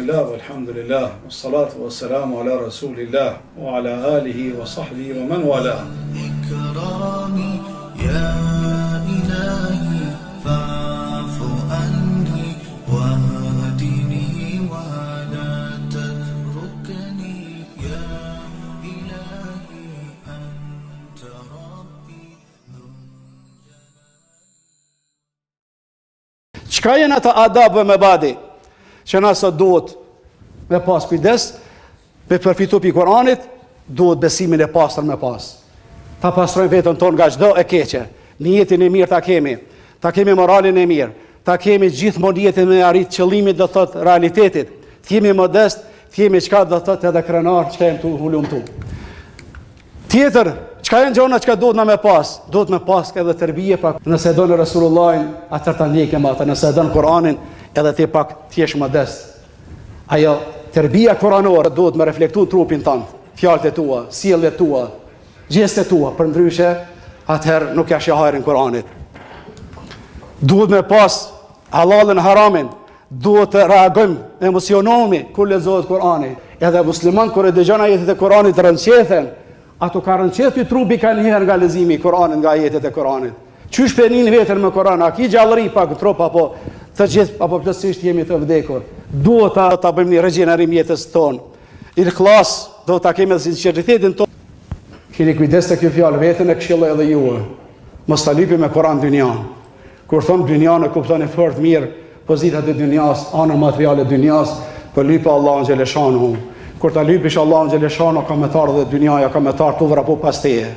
Bismillah, walhamdulillah, wassalatu wassalamu ala rasulillah, wa ala alihi wa sahbihi wa man wala. إكرامي يا إلهي فاعف عني واهدني ولا تتركني يا إلهي أنت ربي Çka janë ata adabë me badi që na sot duhet me pas kujdes, me përfitu pi Kuranit, duhet besimin e pastër me pas. Ta pastrojmë vetën tonë nga çdo e keqe. Niyetin e mirë ta kemi moralin e mirë, ta kemi gjithmonë jetën me arrit qëllimit, do thot realitetit. Të jemi modest, të jemi çka do thot edhe krenar, çka jemi tu hulum tu. Tjetër, çka janë gjona çka duhet na me pas? Duhet me pas edhe tërbije pak. Nëse do në Resulullahin, atër ta ndjekim atë. Nëse do në Kur'anin, edhe ti pak t'jesh modest. Ajo tërbija kuranore duhet me reflektu trupin tënd, fjalët e tua, sjelljet tua, gjestet tua, për ndryshe, atëherë nuk ja shahajrin Kur'anit. Duhet me pas halalën haramin, duhet të reagojmë emocionohemi kur lexohet Kur'ani. Edhe musliman kur e dëgjon ajetet e Kur'anit rënqethen, ato ka rënqethi trupi ka njëherë nga leximi i Kur'anit, nga ajetet e Kur'anit. Qysh penin veten me Kur'an, a ki gjallëri pak trop apo të gjithë apo plotësisht jemi të vdekur. Duhet ta bëjmë një regjenerim jetës tonë. Ikhlas, do ta kemi sinqeritetin tonë. Keni kujdes të kjo fjalë, vetën e këshilloj edhe juve. Mos ta lypi me Kur'an dynjan. Kur thon dynjan e kuptoni fort mirë pozitat e dynjas, ana materiale e dynjas, po lypi Allahun xheleshanu. Kur ta lypish Allahun xheleshanu, ka me tar dhe dynjaja, ka me tar tu vrapu pas teje.